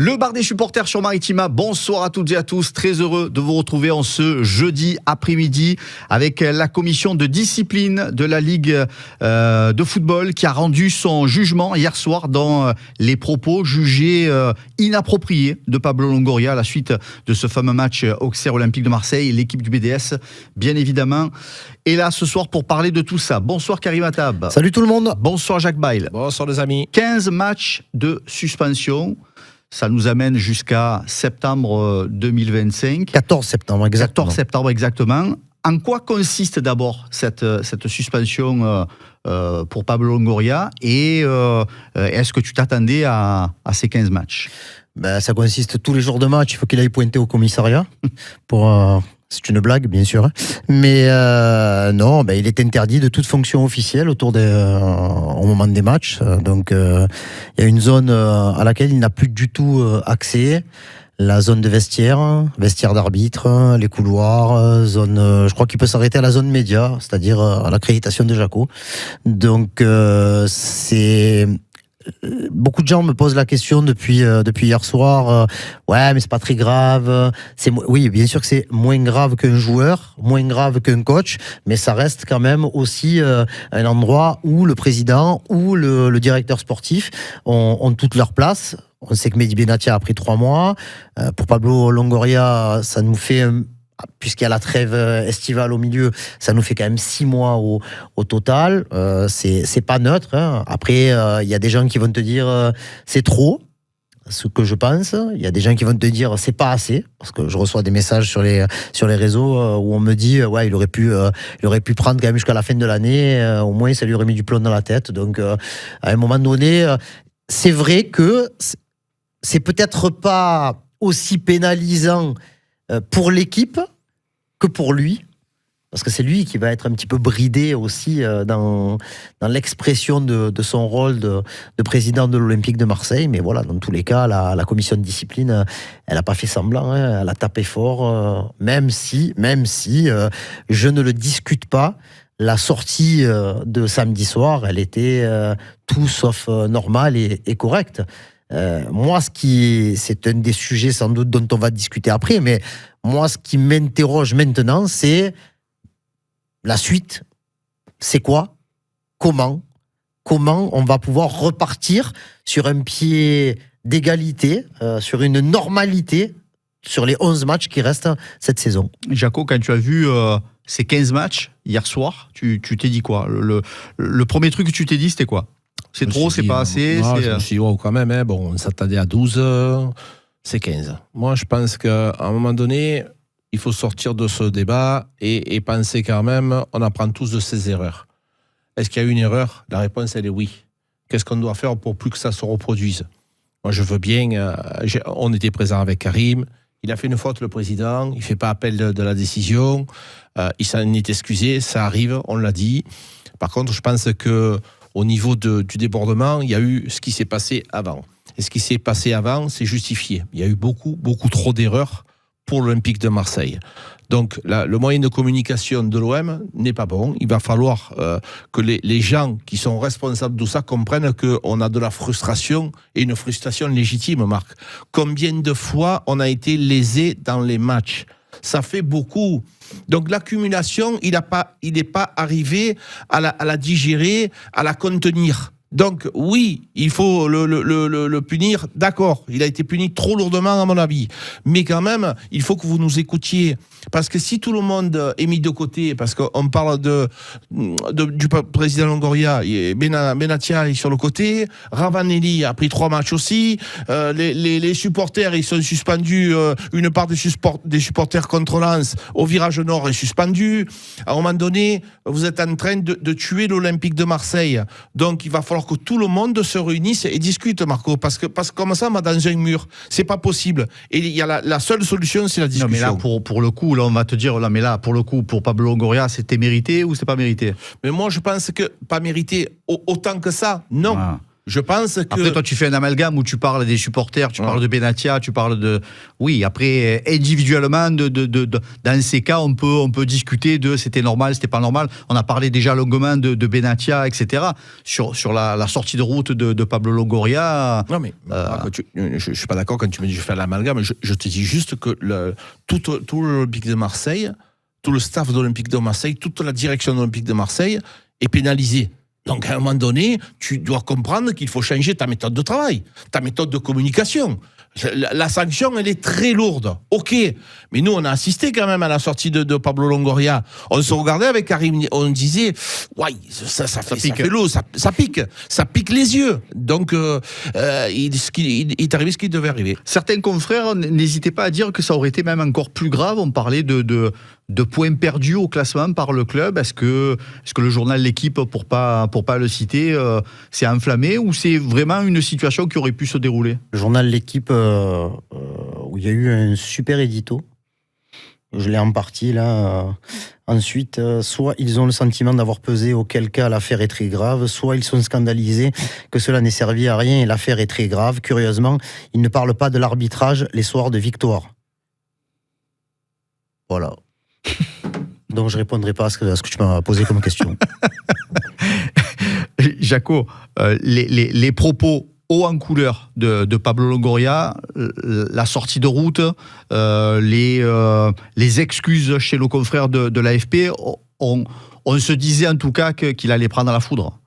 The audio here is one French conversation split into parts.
Le bar des supporters sur Maritima, bonsoir à toutes et à tous, très heureux de vous retrouver en ce jeudi après-midi avec la commission de discipline de la Ligue de football qui a rendu son jugement hier soir dans les propos jugés inappropriés de Pablo Longoria à la suite de ce fameux match Auxerre Olympique de Marseille. L'équipe du BDS, bien évidemment, est là ce soir pour parler de tout ça. Bonsoir Karim Attab. Salut tout le monde. Bonsoir Jacques Bail. Bonsoir les amis. 15 matchs de suspension. Ça nous amène jusqu'à septembre 2025. 14 septembre, exactement. 14 septembre, exactement. En quoi consiste d'abord cette suspension pour Pablo Longoria et est-ce que tu t'attendais à ces 15 matchs ? Ça consiste tous les jours de match, il faut qu'il aille pointer au commissariat pour... C'est une blague, bien sûr. Mais non, il est interdit de toute fonction officielle au moment des matchs. Donc, il y a une zone à laquelle il n'a plus du tout accès. La zone de vestiaire d'arbitre, les couloirs, zone. Je crois qu'il peut s'arrêter à la zone média, c'est-à-dire à l'accréditation de Jaco. Donc, c'est... Beaucoup de gens me posent la question depuis hier soir. Ouais, mais c'est pas très grave. Oui, bien sûr que c'est moins grave qu'un joueur, moins grave qu'un coach, mais ça reste quand même aussi un endroit où le président ou le directeur sportif ont toute leur place. On sait que Mehdi Benatia a pris 3 mois. Pour Pablo Longoria, ça nous fait puisqu'il y a la trêve estivale au milieu, ça nous fait quand même 6 mois au total. C'est pas neutre. Hein. Après, il y a des gens qui vont te dire c'est trop, ce que je pense. Il y a des gens qui vont te dire c'est pas assez, parce que je reçois des messages sur les réseaux où on me dit ouais, il aurait pu prendre quand même jusqu'à la fin de l'année. Au moins, ça lui aurait mis du plomb dans la tête. Donc, à un moment donné, c'est vrai que c'est peut-être pas aussi pénalisant pour l'équipe que pour lui, parce que c'est lui qui va être un petit peu bridé aussi dans l'expression de son rôle de président de l'Olympique de Marseille. Mais voilà, dans tous les cas, la commission de discipline, elle n'a pas fait semblant, hein, elle a tapé fort, même si je ne le discute pas. La sortie de samedi soir, elle était tout sauf normale et correcte. Moi, c'est un des sujets sans doute dont on va discuter après, mais moi, ce qui m'interroge maintenant, c'est la suite. C'est quoi ? Comment on va pouvoir repartir sur un pied d'égalité, sur une normalité, sur les 11 matchs qui restent cette saison ? Jaco, quand tu as vu ces 15 matchs hier soir, tu t'es dit quoi ? Le premier truc que tu t'es dit, c'était quoi ? C'est trop, c'est pas assez. Non, je me suis dit, quand même, hein, on s'attendait à 12, c'est 15. Moi, je pense qu'à un moment donné, il faut sortir de ce débat et penser quand même, on apprend tous de ses erreurs. Est-ce qu'il y a eu une erreur ? La réponse, elle est oui. Qu'est-ce qu'on doit faire pour plus que ça se reproduise ? Moi, je veux bien. On était présent avec Karim. Il a fait une faute, le président. Il ne fait pas appel de la décision. Il s'en est excusé. Ça arrive, on l'a dit. Par contre, je pense que au niveau du débordement, il y a eu ce qui s'est passé avant. Et ce qui s'est passé avant, c'est justifié. Il y a eu beaucoup, beaucoup trop d'erreurs pour l'Olympique de Marseille. Donc, le moyen de communication de l'OM n'est pas bon. Il va falloir que les gens qui sont responsables de ça comprennent qu'on a de la frustration et une frustration légitime, Marc. Combien de fois on a été lésé dans les matchs ? Ça fait beaucoup. Donc l'accumulation, il n'est pas arrivé à la digérer, à la contenir. Donc oui, il faut le punir, d'accord, il a été puni trop lourdement à mon avis, mais quand même, il faut que vous nous écoutiez, parce que si tout le monde est mis de côté, parce qu'on parle du président Longoria, Benatia est sur le côté, Ravanelli a pris 3 matchs aussi, les supporters, ils sont suspendus, une part des supporters contre Lens au virage nord est suspendue. À un moment donné, vous êtes en train de tuer l'Olympique de Marseille, donc il va falloir que tout le monde se réunisse et discute, Marco, parce que comme ça, on va dans un mur. C'est pas possible. Et il y a la seule solution, c'est la discussion. Non, mais là, pour le coup, là, on va te dire, là, mais là, pour le coup, pour Pablo Longoria, c'était mérité ou c'est pas mérité ? Mais moi, je pense que pas mérité autant que ça, non. Ah. Je pense que... Après, toi, tu fais un amalgame où tu parles des supporters, tu parles de Benatia, tu parles de... Oui, après, individuellement, dans ces cas, on peut discuter de c'était normal, c'était pas normal. On a parlé déjà longuement de Benatia, etc. Sur la sortie de route de Pablo Longoria. Non, mais je suis pas d'accord quand tu me dis je fais l'amalgame. Je te dis juste que tout l'Olympique de Marseille, tout le staff de l'Olympique de Marseille, toute la direction de l'Olympique de Marseille est pénalisée. Donc, à un moment donné, tu dois comprendre qu'il faut changer ta méthode de travail, ta méthode de communication. La sanction, elle est très lourde. OK. Mais nous, on a assisté quand même à la sortie de Pablo Longoria. On se regardait avec Karim, on disait, ouais, ça fait l'eau, ça pique les yeux. Donc, il est arrivé ce qui devait arriver. Certains confrères n'hésitaient pas à dire que ça aurait été même encore plus grave. On parlait de points perdus au classement par le club. Est-ce que le journal L'Équipe, pour pas le citer, s'est enflammé ou c'est vraiment une situation qui aurait pu se dérouler? Le journal L'Équipe, où il y a eu un super édito. Je l'ai en partie là. Ensuite, soit ils ont le sentiment d'avoir pesé, auquel cas l'affaire est très grave, soit ils sont scandalisés que cela n'ait servi à rien et l'affaire est très grave. Curieusement, ils ne parlent pas de l'arbitrage les soirs de victoire. Voilà. Donc je répondrai pas à ce que tu m'as posé comme question. Jaco, les propos haut en couleur de Pablo Longoria, la sortie de route, les excuses chez nos confrères de l'AFP, on se disait en tout cas qu'il allait prendre la foudre.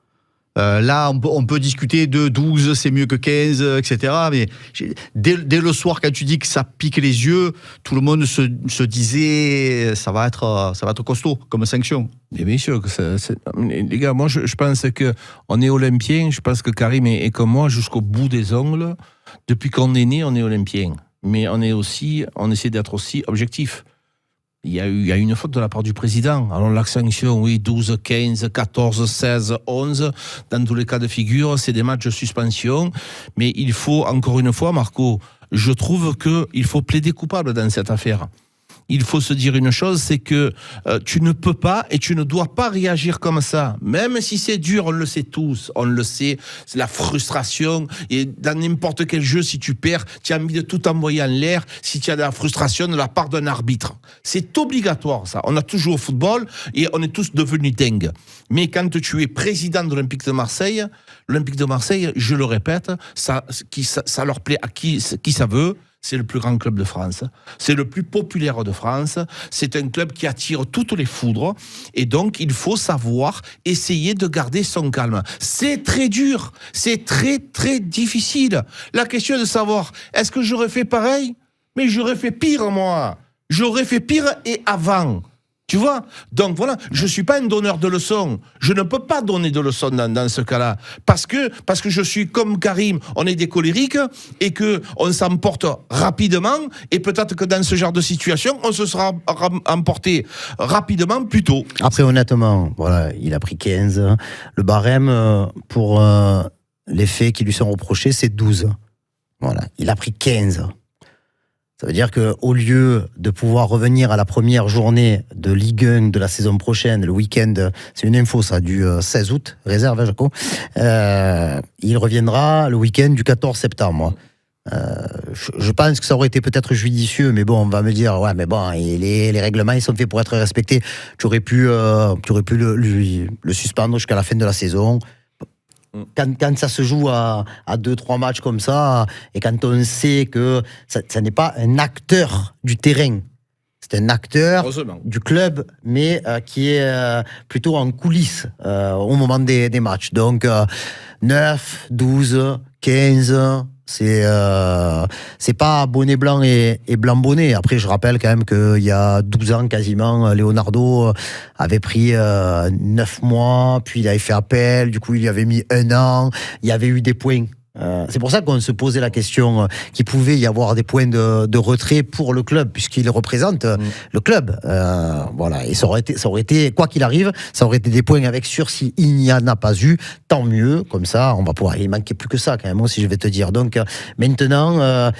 Là, on peut discuter de 12, c'est mieux que 15, etc. Mais dès le soir, quand tu dis que ça pique les yeux, tout le monde se disait ça va être costaud comme sanction. Et bien sûr, les gars, moi je pense qu'on est Olympiens, je pense que Karim est comme moi jusqu'au bout des ongles. Depuis qu'on est né, on est Olympien. Mais on essaie d'être aussi objectif. Il y a une faute de la part du président. Alors la sanction, oui, 12, 15, 14, 16, 11. Dans tous les cas de figure, c'est des matchs de suspension. Mais il faut, encore une fois, Marco, je trouve qu'il faut plaider coupable dans cette affaire. Il faut se dire une chose, c'est que tu ne peux pas et tu ne dois pas réagir comme ça. Même si c'est dur, on le sait tous, on le sait, c'est la frustration. Et dans n'importe quel jeu, si tu perds, tu as envie de tout envoyer en l'air si tu as de la frustration de la part d'un arbitre. C'est obligatoire, ça. On a toujours au football et on est tous devenus dingues. Mais quand tu es président de l'Olympique de Marseille, je le répète, ça leur plaît à qui ça veut. C'est le plus grand club de France. C'est le plus populaire de France. C'est un club qui attire toutes les foudres. Et donc, il faut savoir essayer de garder son calme. C'est très dur. C'est très, très difficile. La question est de savoir, est-ce que j'aurais fait pareil? Mais j'aurais fait pire, moi. J'aurais fait pire et avant. Tu vois? Donc voilà, je suis pas un donneur de leçons. Je ne peux pas donner de leçons dans ce cas-là. Parce que je suis comme Karim, on est des colériques et que on s'emporte rapidement et peut-être que dans ce genre de situation, on se sera emporté rapidement plus tôt. Après, honnêtement, voilà, il a pris 15. Le barème pour les faits qui lui sont reprochés, c'est 12. Voilà, il a pris 15. Ça veut dire qu'au lieu de pouvoir revenir à la première journée de Ligue 1 de la saison prochaine, le week-end, c'est une info ça, du 16 août, réserve, hein, Jaco, il reviendra le week-end du 14 septembre. Je pense que ça aurait été peut-être judicieux, mais bon, on va me dire, ouais, mais bon, et les règlements, ils sont faits pour être respectés. Tu aurais pu le suspendre jusqu'à la fin de la saison. Quand ça se joue à 2-3 matchs comme ça, et quand on sait que ça n'est pas un acteur du terrain, c'est un acteur du club, mais qui est plutôt en coulisses au moment des matchs. Donc 9, 12, 15... C'est pas bonnet blanc et blanc bonnet. Après, je rappelle quand même qu'il y a 12 ans quasiment, Leonardo avait pris 9 mois, puis il avait fait appel, du coup il y avait mis 1 an, il y avait eu des points C'est pour ça qu'on se posait la question qu'il pouvait y avoir des points de retrait pour le club, puisqu'il représente le club. Voilà. Et ça aurait été, quoi qu'il arrive, ça aurait été des points avec sursis. Il n'y en a pas eu. Tant mieux. Comme ça, on va pouvoir. Il manquait plus que ça, quand même, moi, si je vais te dire. Donc, maintenant,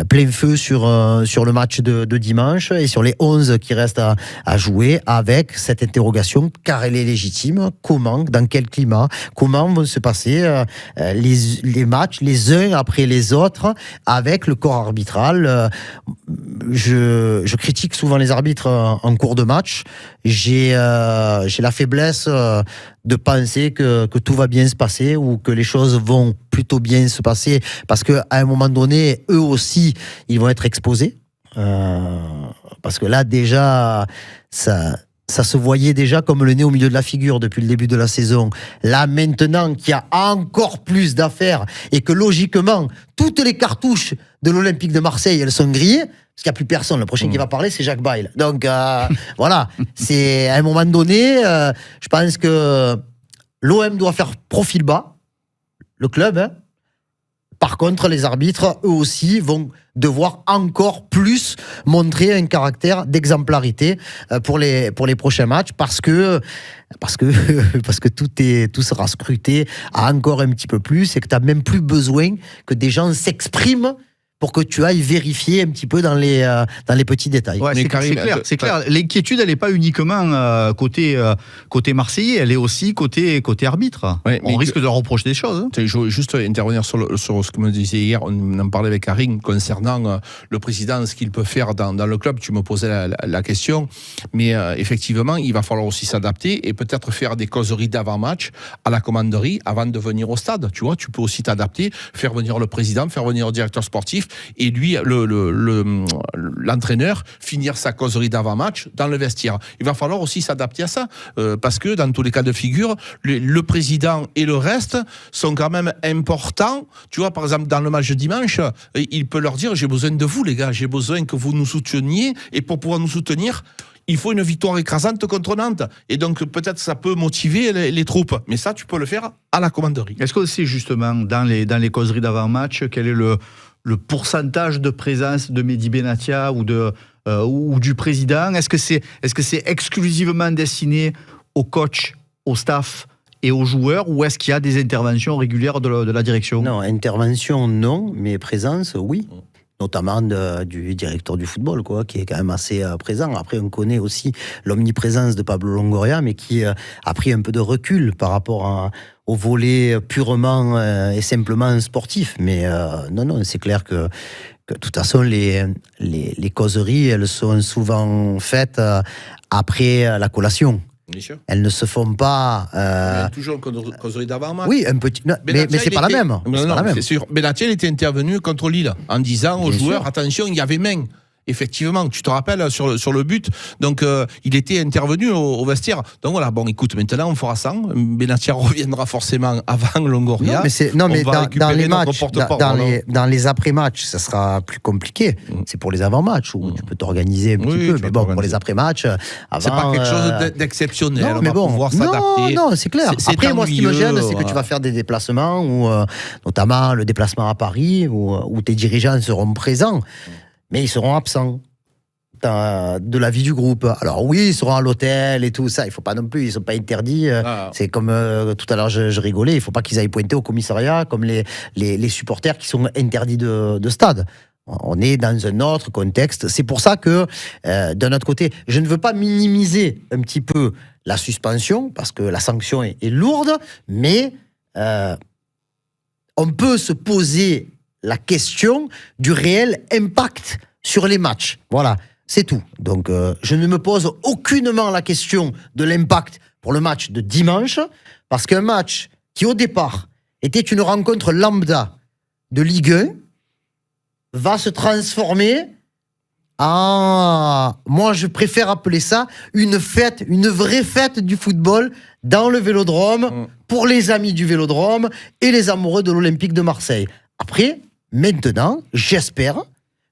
plein feu sur le match de dimanche et sur les 11 qui restent à jouer, avec cette interrogation, car elle est légitime. Comment, dans quel climat, comment vont se passer les matchs les uns après les autres avec le corps arbitral. Je critique souvent les arbitres en cours de match. J'ai la faiblesse de penser que tout va bien se passer ou que les choses vont plutôt bien se passer, parce qu'à un moment donné, eux aussi, ils vont être exposés. Parce que là, déjà, ça se voyait déjà comme le nez au milieu de la figure depuis le début de la saison. Là, maintenant qu'il y a encore plus d'affaires et que logiquement, toutes les cartouches de l'Olympique de Marseille, elles sont grillées, parce qu'il n'y a plus personne. Le prochain qui va parler, c'est Jacques Bail. Donc, voilà. C'est, à un moment donné, je pense que l'OM doit faire profil bas, le club, hein. Par contre, les arbitres, eux aussi, vont devoir encore plus montrer un caractère d'exemplarité pour les prochains matchs, parce que tout sera scruté à encore un petit peu plus, et que tu n'as même plus besoin que des gens s'expriment pour que tu ailles vérifier un petit peu dans les petits détails. Ouais, c'est clair. L'inquiétude, elle n'est pas uniquement côté marseillais, elle est aussi côté arbitre. Ouais, on risque de leur reprocher des choses. Je veux juste intervenir sur ce que me disait hier. On en parlait avec Karine concernant le président, ce qu'il peut faire dans le club. Tu me posais la question. Mais effectivement, il va falloir aussi s'adapter et peut-être faire des causeries d'avant-match à la commanderie avant de venir au stade. Tu vois, tu peux aussi t'adapter, faire venir le président, faire venir le directeur sportif, et lui, l'entraîneur, finir sa causerie d'avant-match dans le vestiaire. Il va falloir aussi s'adapter à ça, parce que dans tous les cas de figure, le président et le reste sont quand même importants. Tu vois, par exemple, dans le match de dimanche, il peut leur dire: j'ai besoin de vous, les gars, j'ai besoin que vous nous souteniez, et pour pouvoir nous soutenir, il faut une victoire écrasante contre Nantes. Et donc, peut-être ça peut motiver les troupes. Mais ça, tu peux le faire à la commanderie. Est-ce que c'est justement dans les causeries d'avant-match, quel est le pourcentage de présence de Mehdi Benatia ou du président? Est-ce que c'est exclusivement destiné au coach, au staff et aux joueurs, ou est-ce qu'il y a des interventions régulières de la direction? Non, intervention non, mais présence oui. Notamment du directeur du football, qui est quand même assez présent. Après, on connaît aussi l'omniprésence de Pablo Longoria, mais qui a pris un peu de recul par rapport au volet purement et simplement sportif. Mais non, c'est clair que de toute façon, les causeries, elles sont souvent faites après la collation. Elles ne se font pas. Il y a toujours une causerie d'avant-match. Oui, un petit. Non, mais c'est pas la même. Non, c'est sûr. Benatia était intervenu contre Lille en disant aux joueurs: attention, il y avait main. Effectivement, tu te rappelles sur le but. Donc, il était intervenu au vestiaire. Donc voilà, bon, écoute, maintenant on fera ça. Benatia reviendra forcément avant Longoria. Mais dans les matchs, dans les après-matchs, ça sera plus compliqué. C'est pour les avant-matchs où tu peux t'organiser un petit peu. Mais bon, pour les après-matchs, c'est pas quelque chose d'exceptionnel. Non, mais bon, pouvoir s'adapter. Non, c'est clair. Après, moi, ce qui me gêne, c'est que tu vas faire des déplacements, notamment le déplacement à Paris, où tes dirigeants seront présents. Mais ils seront absents de la vie du groupe. Alors oui, ils seront à l'hôtel et tout ça. Il ne faut pas non plus, ils ne sont pas interdits. C'est comme tout à l'heure, je rigolais. Il ne faut pas qu'ils aillent pointer au commissariat comme les supporters qui sont interdits de stade. On est dans un autre contexte. C'est pour ça que, d'un autre côté, je ne veux pas minimiser un petit peu la suspension, parce que la sanction est lourde, mais on peut se poser la question du réel impact sur les matchs. Voilà, c'est tout. Donc, je ne me pose aucunement la question de l'impact pour le match de dimanche, parce qu'un match qui, au départ, était une rencontre lambda de Ligue 1, va se transformer en... Moi, je préfère appeler ça une fête, une vraie fête du football dans le Vélodrome, pour les amis du Vélodrome et les amoureux de l'Olympique de Marseille. Après... Maintenant, j'espère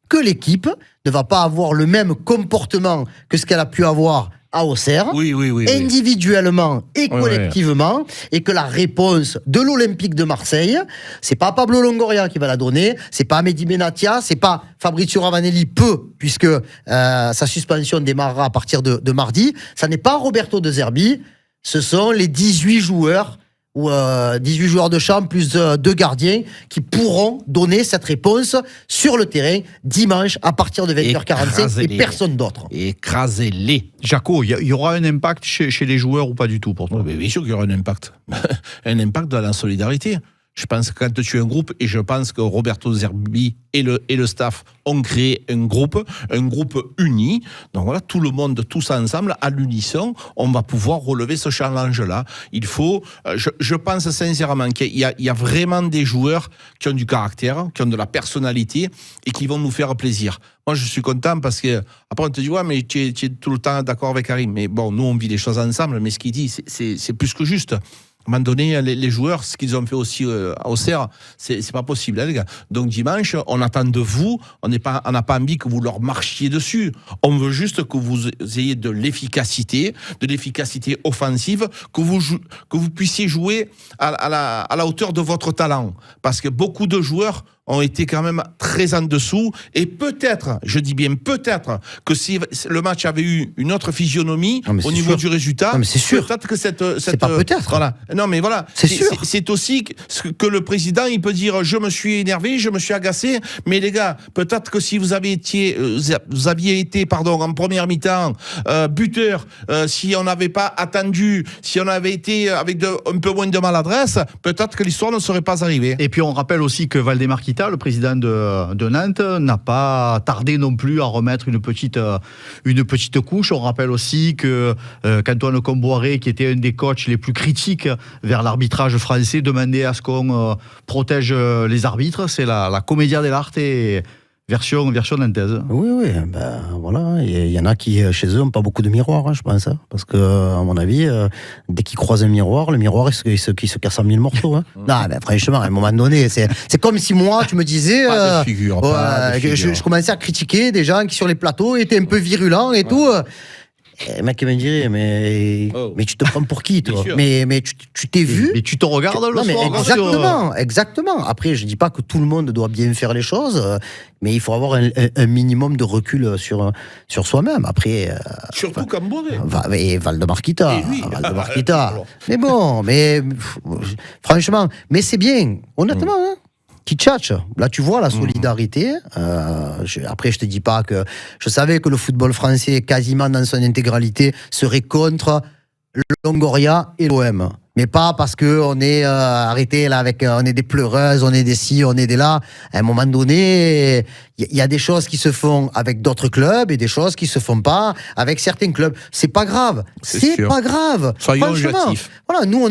que l'équipe ne va pas avoir le même comportement que ce qu'elle a pu avoir à Auxerre, Oui. individuellement et collectivement, et que la réponse de l'Olympique de Marseille, c'est pas Pablo Longoria qui va la donner, c'est pas Mehdi Benatia, c'est pas Fabrizio Ravanelli puisque sa suspension démarrera à partir de mardi, ça n'est pas Roberto De Zerbi, ce sont les 18 joueurs ou 18 joueurs de champ plus 2 gardiens qui pourront donner cette réponse sur le terrain dimanche à partir de 20h45 et personne d'autre. Écrasez-les. Jaco, il y aura un impact chez les joueurs ou pas du tout pour toi? Oui, bien sûr qu'il y aura un impact. Un impact dans la solidarité. Je pense que quand tu es un groupe, et je pense que Roberto Zerbi et le staff ont créé un groupe uni. Donc voilà, tout le monde, tous ensemble, à l'unisson, on va pouvoir relever ce challenge-là. Il faut, je pense sincèrement qu'il y a vraiment des joueurs qui ont du caractère, qui ont de la personnalité et qui vont nous faire plaisir. Moi, je suis content parce que, après, on te dit, ouais, mais tu es tout le temps d'accord avec Karim. Mais bon, nous, on vit les choses ensemble, mais ce qu'il dit, c'est plus que juste. À un moment donné, les joueurs, ce qu'ils ont fait aussi à Auxerre, c'est pas possible, hein, les gars. Donc dimanche, on attend de vous, on n'a pas envie que vous leur marchiez dessus. On veut juste que vous ayez de l'efficacité offensive, que vous puissiez jouer à la hauteur de votre talent. Parce que beaucoup de joueurs ont été quand même très en dessous, et peut-être, je dis bien peut-être, que si le match avait eu une autre physionomie au niveau du résultat, c'est sûr. Peut-être que cette c'est pas peut-être. Voilà. Non, mais voilà. C'est sûr. C'est aussi que le président, il peut dire, je me suis énervé, je me suis agacé, mais les gars, peut-être que si vous aviez été, en première mi-temps, buteur, si on n'avait pas attendu, si on avait été avec un peu moins de maladresse, peut-être que l'histoire ne serait pas arrivée. Et puis on rappelle aussi que Valdemar Kita, le président de Nantes, n'a pas tardé non plus à remettre une petite couche. On rappelle aussi que qu'Antoine Comboiré, qui était un des coachs les plus critiques vers l'arbitrage français, demandait à ce qu'on protège les arbitres. C'est la commedia dell'arte version nantaise. Oui, ben voilà, il y en a qui chez eux n'ont pas beaucoup de miroirs, hein, je pense, hein, parce que à mon avis, dès qu'ils croisent un miroir, le miroir il se casse en 1000 morceaux. Hein. Non, mais franchement, à un moment donné, c'est comme si moi, tu me disais, pas de figure. Je commençais à critiquer des gens qui sur les plateaux étaient un peu virulents et tout. Le mec me dirait, mais tu te prends pour qui, toi? Mais tu t'es vu? Mais tu te regardes le soir. Exactement. Après, je dis pas que tout le monde doit bien faire les choses, mais il faut avoir un minimum de recul sur soi-même. Après, surtout Camboré. Et Valdemar Kita. Mais bon, franchement, mais c'est bien, honnêtement, hein. Qui tchatche. Là, tu vois la solidarité. Après, je te dis pas que je savais que le football français, quasiment dans son intégralité, serait contre Longoria et l'OM. Mais pas parce que on est arrêté là avec, on est des pleureuses, on est des ci, on est des là. À un moment donné, il y a des choses qui se font avec d'autres clubs et des choses qui se font pas avec certains clubs. C'est pas grave. C'est pas grave. Soyons objectifs. Voilà, nous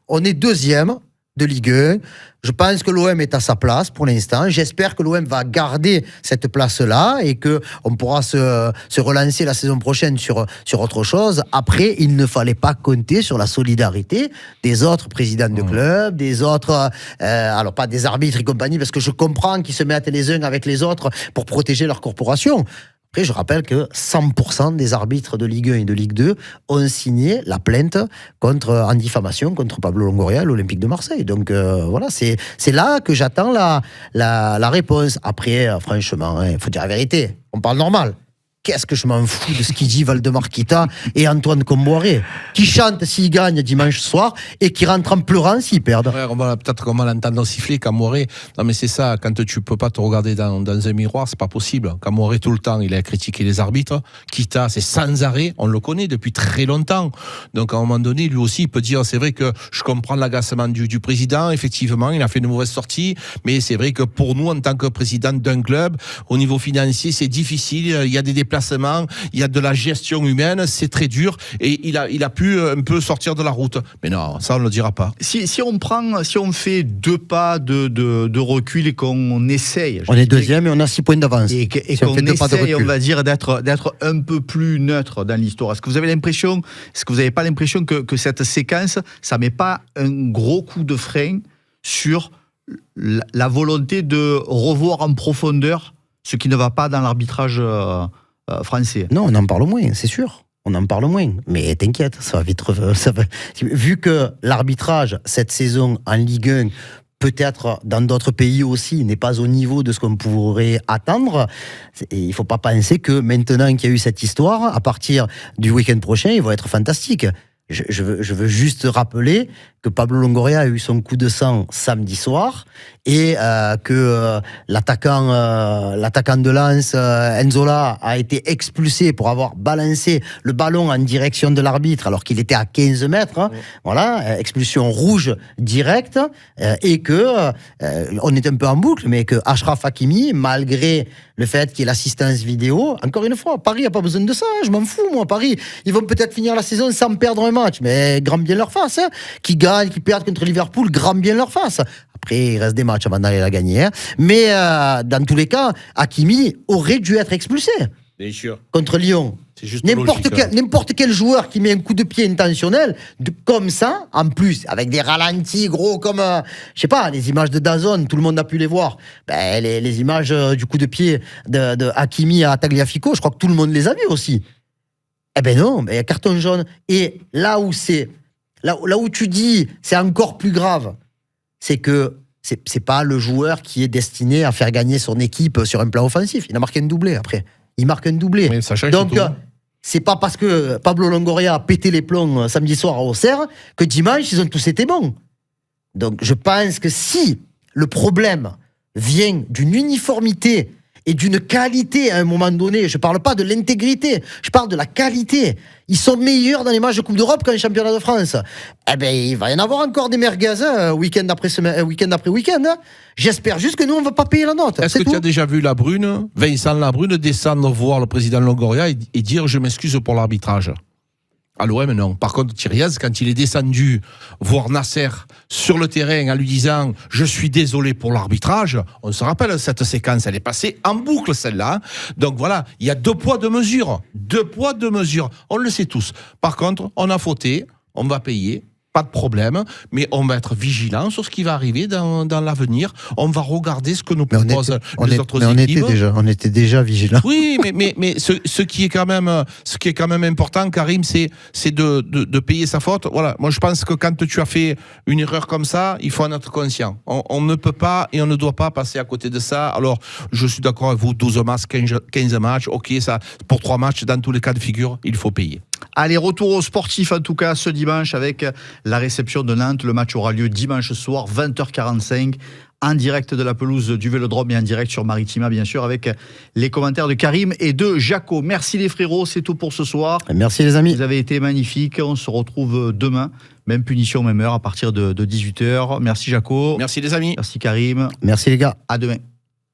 on est deuxième de Ligue 1. Je pense que l'OM est à sa place pour l'instant. J'espère que l'OM va garder cette place-là et qu'on pourra se relancer la saison prochaine sur autre chose. Après, il ne fallait pas compter sur la solidarité des autres présidents de clubs, des autres, alors pas des arbitres et compagnie, parce que je comprends qu'ils se mettent les uns avec les autres pour protéger leur corporation. Après, je rappelle que 100% des arbitres de Ligue 1 et de Ligue 2 ont signé la plainte en diffamation contre Pablo Longoria et l'Olympique de Marseille. Donc voilà, c'est là que j'attends la réponse. Après, franchement, il faut dire la vérité. On parle normal. Qu'est-ce que je m'en fous de ce qu'il dit Valdemar Kita et Antoine Comboiré, qui chantent s'ils gagnent dimanche soir et qui rentrent en pleurant s'ils perdent. Ouais, peut-être qu'on va l'entendre siffler, Comboiré. Non, mais c'est ça, quand tu peux pas te regarder dans un miroir, c'est pas possible. Comboiré, tout le temps, il a critiqué les arbitres. Kita, c'est sans arrêt, on le connaît depuis très longtemps. Donc, à un moment donné, lui aussi, il peut dire, c'est vrai que je comprends l'agacement du président, effectivement, il a fait une mauvaise sortie, mais c'est vrai que pour nous, en tant que président d'un club, au niveau financier, c'est difficile, il y a des déplacements, il y a de la gestion humaine, c'est très dur, et il a pu un peu sortir de la route. Mais non, ça on ne le dira pas. Si on fait 2 pas de recul et qu'on essaye... On est deuxième et on a 6 points d'avance. Et qu'on essaye, on va dire, d'être un peu plus neutre dans l'histoire. Est-ce que vous n'avez pas l'impression que cette séquence, ça ne met pas un gros coup de frein sur la volonté de revoir en profondeur ce qui ne va pas dans l'arbitrage français? Non, on en parle moins, c'est sûr. on en parle moins. Mais t'inquiète, ça va vite. Vu que l'arbitrage cette saison en Ligue 1, peut-être dans d'autres pays aussi, n'est pas au niveau de ce qu'on pourrait attendre, il ne faut pas penser que maintenant qu'il y a eu cette histoire, à partir du week-end prochain, il va être fantastique. Je veux juste rappeler que Pablo Longoria a eu son coup de sang samedi soir et que l'attaquant de Lens, Enzola, a été expulsé pour avoir balancé le ballon en direction de l'arbitre alors qu'il était à 15 mètres. Hein. Voilà, expulsion rouge directe et que on est un peu en boucle, mais que Achraf Hakimi, malgré le fait qu'il y ait l'assistance vidéo, encore une fois, Paris n'a pas besoin de ça, je m'en fous moi, Paris. Ils vont peut-être finir la saison sans perdre un match, mais grand bien leur face. Hein. Qui gagnent, qui perdent contre Liverpool, grand bien leur face. Après, il reste des matchs avant d'aller la gagner. Hein. Mais dans tous les cas, Hakimi aurait dû être expulsé. Bien sûr. Contre Lyon. C'est juste N'importe quel joueur qui met un coup de pied intentionnel, comme ça, en plus, avec des ralentis gros comme, je sais pas, les images de DAZN, tout le monde a pu les voir. Ben, les images du coup de pied de Hakimi à Tagliafico, je crois que tout le monde les a vues aussi. Eh ben non, il y a carton jaune. Et là où tu dis, c'est encore plus grave, c'est que c'est pas le joueur qui est destiné à faire gagner son équipe sur un plan offensif. Il a marqué un doublé après. Il marque un doublé. Mais ça change donc, tout. c'est pas parce que Pablo Longoria a pété les plombs samedi soir à Auxerre que dimanche, ils ont tous été bons. Donc, je pense que si le problème vient d'une uniformité et d'une qualité à un moment donné, je parle pas de l'intégrité, je parle de la qualité. Ils sont meilleurs dans les matchs de Coupe d'Europe qu'en championnat de France. Eh ben, il va y en avoir encore des merguez, hein, week-end après week-end. Hein. J'espère juste que nous, on va pas payer la note. Est-ce que tu as déjà vu Vincent Labrune, descendre voir le président Longoria et dire « Je m'excuse pour l'arbitrage ». À l'OM, non. Par contre, Thiriez, quand il est descendu voir Nasser sur le terrain en lui disant « Je suis désolé pour l'arbitrage », on se rappelle cette séquence, elle est passée en boucle celle-là. Donc voilà, il y a 2 poids, 2 mesures. 2 poids, 2 mesures. On le sait tous. Par contre, on a fauté, on va payer. Pas de problème, mais on va être vigilant sur ce qui va arriver dans l'avenir. On va regarder ce que nous proposent les autres équipes. On était déjà vigilants. Oui, mais ce qui est quand même important, Karim, c'est de payer sa faute. Voilà, moi je pense que quand tu as fait une erreur comme ça, il faut en être conscient. On ne peut pas et on ne doit pas passer à côté de ça. Alors, je suis d'accord avec vous, 12 matchs, 15 matchs, ok, ça, pour 3 matchs, dans tous les cas de figure, il faut payer. Allez, retour au sportif en tout cas ce dimanche avec la réception de Nantes. Le match aura lieu dimanche soir, 20h45, en direct de la pelouse du Vélodrome et en direct sur Maritima, bien sûr, avec les commentaires de Karim et de Jaco. Merci les frérots, c'est tout pour ce soir. Merci les amis. Vous avez été magnifiques. On se retrouve demain, même punition, même heure, à partir de 18h. Merci Jaco. Merci les amis. Merci Karim. Merci les gars. À demain.